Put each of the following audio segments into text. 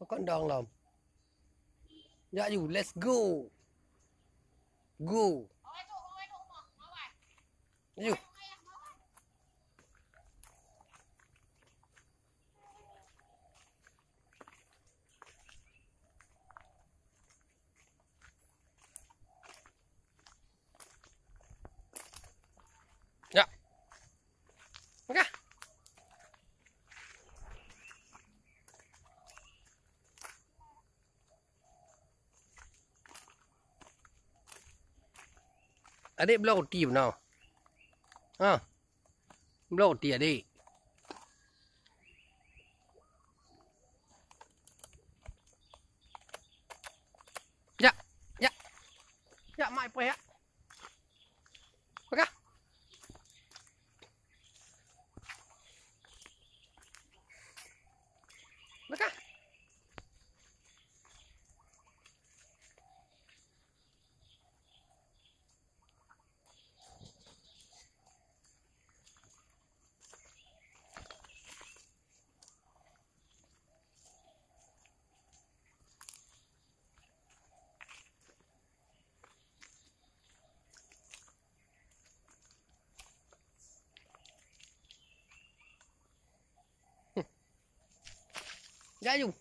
Kau kandang lam. Ya you, let's go. Go. You. Ya. Okey. Adik belah roti benar. Ha. Belah roti adik. Ya. Ya. Ya, mai apa ya? Okey. Okey. Ya you.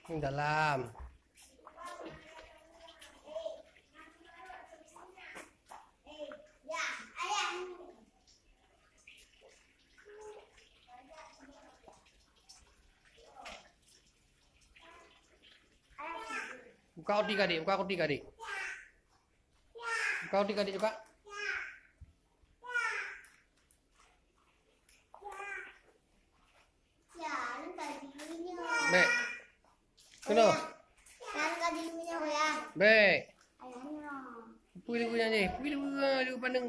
Yang dalam. Buka roti adik, buka roti adik. Buka roti adik juga. Baik. Kena. Baik. Pergi dulu ni. Pergi dulu pandang.